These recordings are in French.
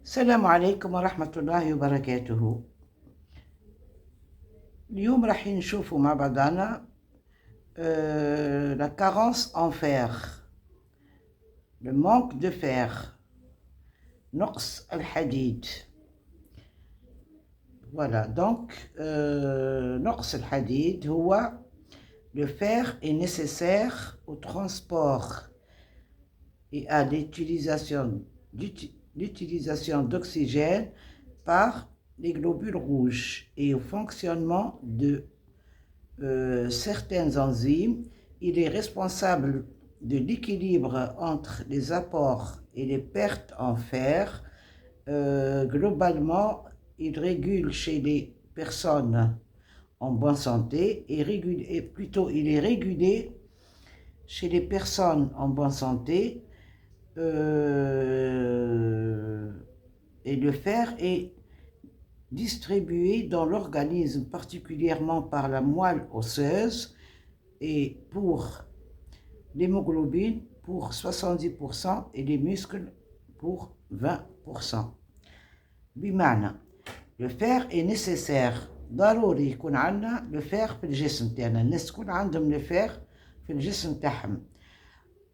السلام عليكم ورحمة الله وبركاته. اليوم راح نشوفوا مع بعضنا la carence en fer, le manque de fer, نقص الحديد. Voilà, donc نقص الحديد هو le fer est nécessaire au transport et à l'utilisation d'oxygène par les globules rouges et au fonctionnement de certaines enzymes. Il est responsable de l'équilibre entre les apports et les pertes en fer. Globalement, il régule chez les personnes en bonne santé et il est régulé chez les personnes en bonne santé et le fer est distribué dans l'organisme particulièrement par la moelle osseuse et pour l'hémoglobine pour 70% et les muscles pour 20%. بمعنى le fer est nécessaire ضروري يكون عندنا le fer في الجسم تاعنا. الناس تكون عندهم le fer في الجسم تاعهم.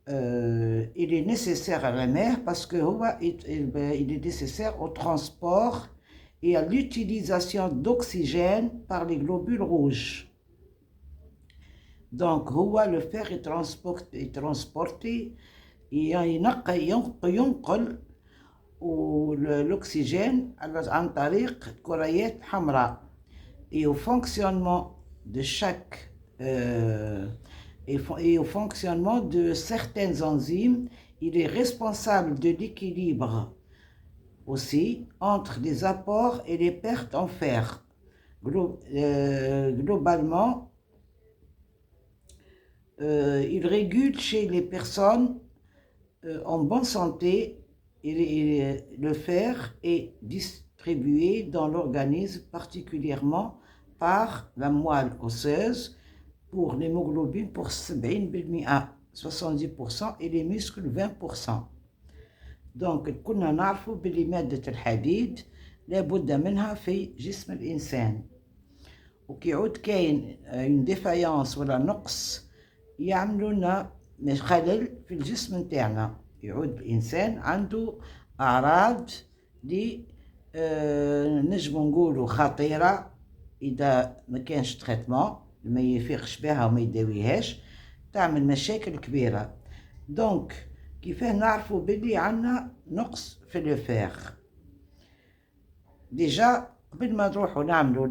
Il est nécessaire à la mère parce que il est nécessaire au transport et à l'utilisation d'oxygène par les globules rouges. Donc le fer est transporté ينقل l'oxygène عن طريق كريات حمراء et au fonctionnement de et au fonctionnement de certaines enzymes. Il est responsable de l'équilibre aussi entre les apports et les pertes en fer. Globalement, il régule chez les personnes en bonne santé et le fer est distribué dans l'organisme particulièrement par la moelle osseuse pour l'hémoglobine pour 70% et les muscles 20%. Donc كنا نعرفوا بلي مادة الحديد لابد منها في جسم الإنسان، وكي يعود كاين une défaillance ولا نقص يعملوا لنا خلل في الجسم نتاعنا، يعود الإنسان عنده أعراض اللي نجمو نقولوا خطيرة إذا ما كانش تريتمون ما يفيقش بها وما يداويهاش، تعمل مشاكل كبيرة. دونك كيفاه نعرفوا بلي عندنا نقص في لو فير؟ ديجا قبل ما نروحوا نعملوا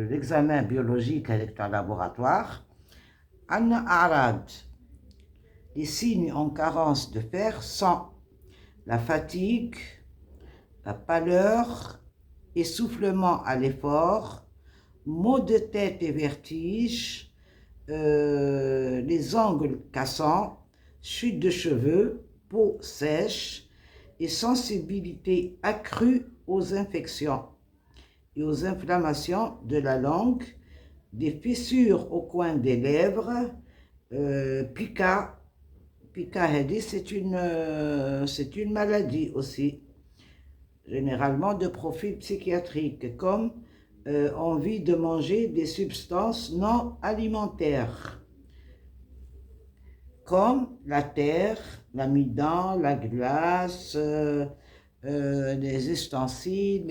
l'examen biologique هذاك تاع لابوغاتوار عندنا أعراض. Les signes en carence de fer sont la fatigue, la pâleur, essoufflement à l'effort, maux de tête et vertiges, les ongles cassants, chute de cheveux, peau sèche et sensibilité accrue aux infections et aux inflammations de la langue, des fissures au coin des lèvres, pica c'est une maladie aussi, généralement de profil psychiatrique, comme envie de manger des substances non alimentaires, comme la terre, l'amidon, la glace, les ustensiles,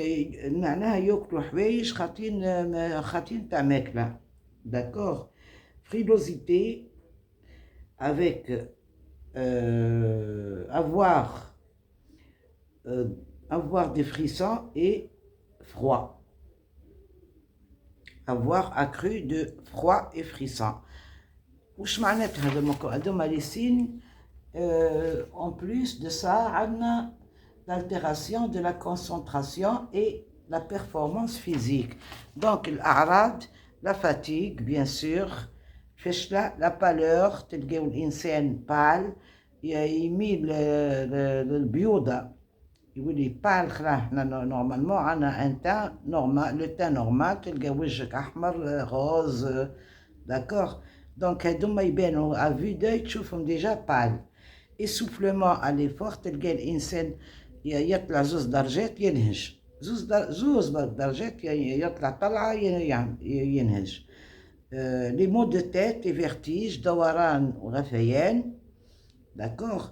معناها ياكلوا حوايج خاطين تاع ماكلة. D'accord. Frilosité avec avoir des frissons et froid. Avoir accru de froid et frisson. وش معناتها هذوما les signes? En plus de ça, عندنا l'altération de la concentration et la performance physique. Donc الأعراض la fatigue bien sûr، فشلة، la pâleur، تلقاو الإنسان pâle يميل للبيوضة يولي بال. حنا نورمالمون عندنا ان تان نورمال، لو تان نورمال تلقى وجهك احمر روز. داكوغ. دونك هادوما يبانوا ا فيو دوي تشوفهم ديجا بال. essoufflement à l'effort تلقى الانسان يطلع 2 درجات ينهج، 2 درجات يطلع طلعة ينهج. لي مو دو تيت، لي فيرتيج، دوران وغثيان. داكوغ.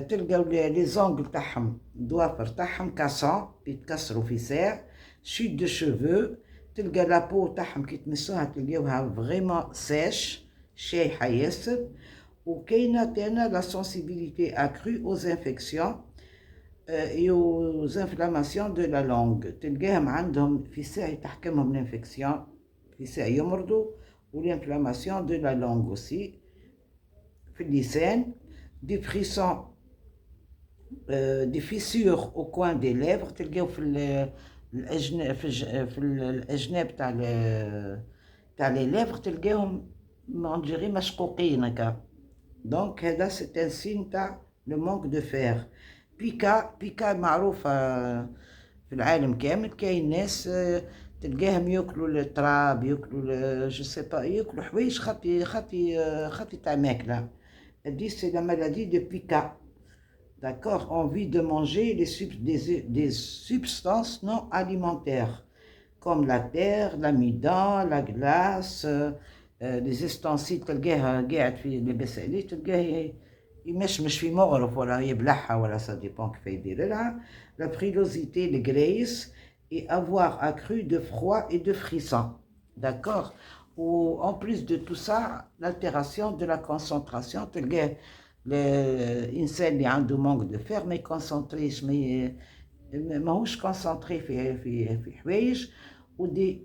تلقاو لي زونغل تاعهم، الضوافر تاعهم كاسون يتكسروا في ساع. شوت دو شوفو، تلقى لابو تاعهم كي تمسوها تلقاوها فريمون سيش، شايحة ياسر. وكاينة تانا لا سونسيبيليتي اكرو اوز انفكسيون et aux inflammations de la langue. تلقاهم عندهم في ساع تحكمهم الانفكسيون، في ساع يمرضوا، والانفلاماسيون de la langue aussi في اللسان. des frissons، des fissures au coin des lèvres. تلقاو في الأجناب، في الأجناب تاع لي ليفر تلقاهم مونجيري مشقوقين هكا. دونك هذا سي ان سين تاع لو مونك دو فير. بيكا معروفة في العالم كامل. كاين ناس تلقاهم ياكلوا التراب، ياكلوا جو سي با، ياكلوا حوايج خاطي تاع ماكلة. هادي سي لا مالادي دو بيكا. D'accord, envie de manger des substances non alimentaires, comme la terre, l'amidon, la glace, les ustensiles تلقاها قاعد في لاباس عليه، تلقاه يمشمش في مغرف ولا يبلعها ولا ça dépend كيف يدير لها. La frilosité, les graisses, et avoir accru de froid et de frisson. D'accord. Ou en plus de tout ça, l'altération de la concentration, تلقاه الانسان اللي عنده مانك دو فير ما يكونسونطريش، ماهوش كونسونطري في حوايج. ودي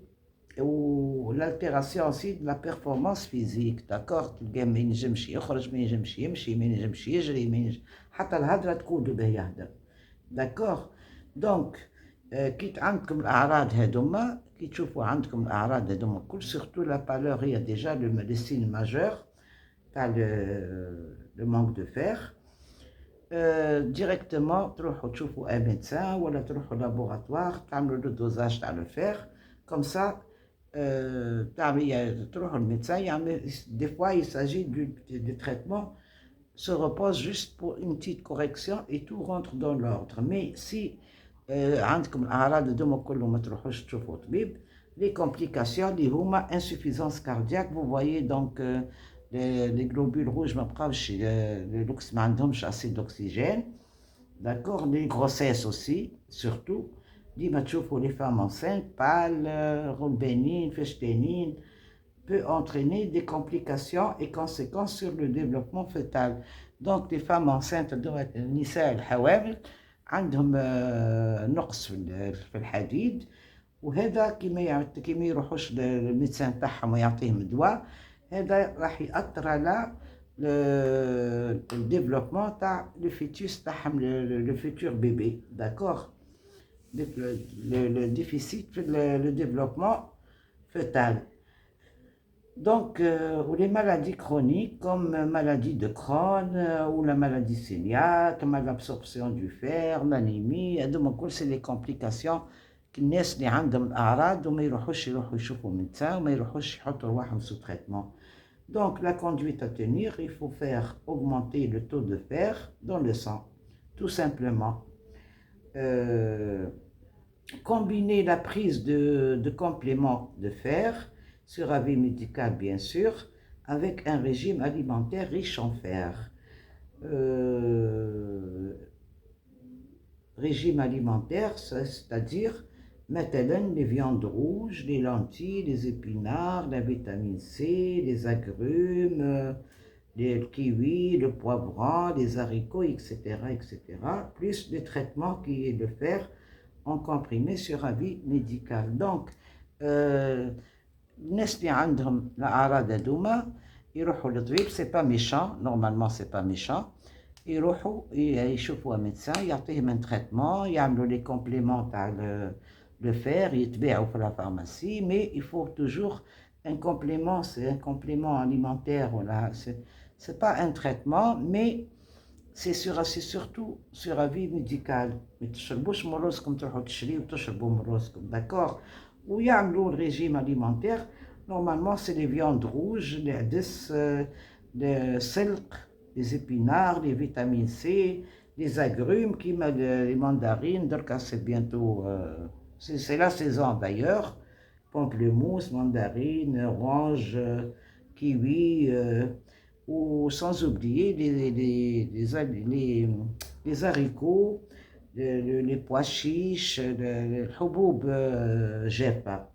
والالتيراسيون سي دو لا بيرفورمانس فيزيك. داكور. تلقاه ما ينجمش يخرج، ما ينجمش يمشي، ما ينجمش يجري، ما ينجم حتى الهضره تقودو باه يهدر. داكور. دونك كي عندكم الاعراض هذوما، كي تشوفوا عندكم الاعراض هذوما الكل، سورتو لا بالور هي ديجا لو سين ماجور تاع le manque de fer. Directement تروحوا تشوفوا un médecin ولا تروحوا laboratoire تعملوا le dosage تاع le fer. Comme ça تروحوا الميدسان يعمل. des fois il s'agit du traitement se repose juste pour une petite correction et tout rentre dans l'ordre. Mais si عندكم الأعراض هذوما كلهم ما تروحوش تشوفوا طبيب، les complications اللي هما insuffisance cardiaque. vous voyez donc les globules rouges ما بقاوش، ما عندهمش assez d'oxygène. D'accord. Les grossesses aussi surtout. ديما تشوفوا les femmes enceintes pâles، غلبانين فشتانين، peut entraîner des complications et conséquences sur le développement fœtal. Donc les femmes enceintes النساء الحوامل عندهم نقص في الحديد، وهذا كيما يروحوش للميدسان تاعهم ويعطيهم دواء، هذا راح يأثر على الديفلوبمون تاع لو فيتوس تاعهم، لو فيتور بيبي. داكور. le déficit في le développement fœtal. Donc, ou les maladies chroniques comme maladie de Crohn ou la maladie cœliaque, malabsorption du fer, l'anémie. هذوما كل سي لي كومبليكاسيون الناس اللي عندهم الأعراض وما يروحوا يشوفوا ميدسان وما يروحوش يحطوا رواحهم sous traitement. Donc, la conduite à tenir, il faut faire augmenter le taux de fer dans le sang, tout simplement. Combiner la prise de compléments de fer, sur avis médical bien sûr, avec un régime alimentaire riche en fer. Régime alimentaire, c'est-à-dire maintenant les viandes rouges, les lentilles, les épinards, la vitamine C, les agrumes, les kiwis, le poivron, les haricots, etc., etc., plus les traitements qui est de fer en comprimé sur avis médical. Donc, الناس اللي عندهم الأعراض هذوما يروحوا للطبيب. سي با ميشان، نورمالمون سي با ميشان. يروحوا يشوفوا ميدسان يعطيهم ان تريتمون، يعملوا لي كومبليمون تاع لو فير يتباعوا في لا فارماسي. مي il faut toujours un complément, c'est un complément alimentaire. Voilà, c'est pas un traitement, mais c'est surtout sur avis médical. ما تشربوش من روسكم تروحوا تشريوا وتشربوا من روسكم. داكور. ويعملوا الريجيم alimentaire. Normalement c'est les viandes rouges, les عدس، السلق، les épinards, les vitamines C, les agrumes, les mandarines, donc c'est bientôt, c'est la saison d'ailleurs, pamplemousse, mandarine, orange, kiwi, ou sans oublier les haricots, les pois chiches, le houboub jeppa.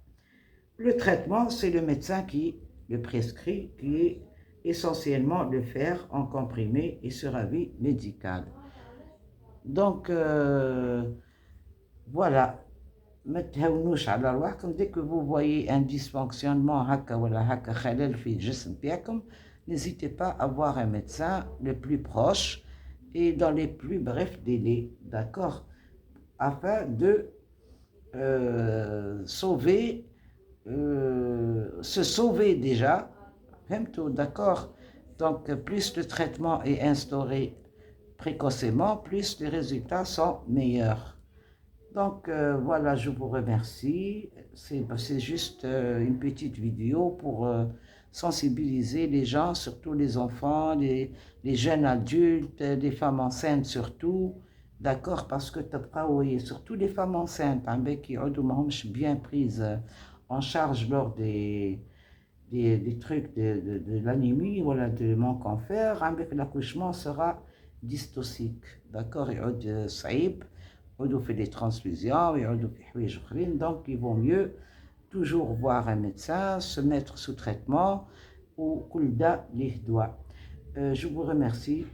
Le traitement, c'est le médecin qui le prescrit, qui est essentiellement le fer en comprimé et sur avis médical. Donc, voilà. ما تهونوش على رواحكم dès que vous voyez un dysfonctionnement هكا ولا هكا خلل في الجسم تاعكم, n'hésitez pas à voir un médecin le plus proche et dans les plus brefs délais, d'accord, afin de se sauver déjà, même tout, d'accord. Donc plus le traitement est instauré précocement, plus les résultats sont meilleurs. Donc voilà, je vous remercie. C'est juste une petite vidéo pour sensibiliser les gens, surtout les enfants, les jeunes adultes, les femmes enceintes surtout. D'accord, parce que oui, surtout les femmes enceintes, qui ont bien prises en charge lors des trucs de l'anémie, voilà, de manque en fer, avec l'accouchement sera dystocique. D'accord, et saïb. On fait des transfusions, donc il vaut mieux toujours voir un médecin, se mettre sous traitement ou kulda les doigts. Je vous remercie.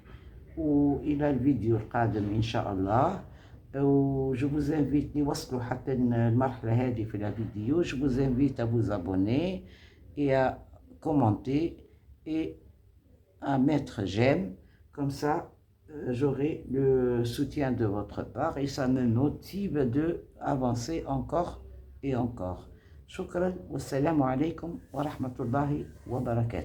وإلى الفيديو القادم إن شاء الله. je vous invite نوصلوا حتى المرحلة هذه في الفيديو. Je vous invite à vous abonner et à commenter et à mettre j'aime, comme ça j'aurai le soutien de votre part et ça me motive de avancer encore et encore. Shukran, wassalamu alaikum wa rahmatullahi wa barakatuh.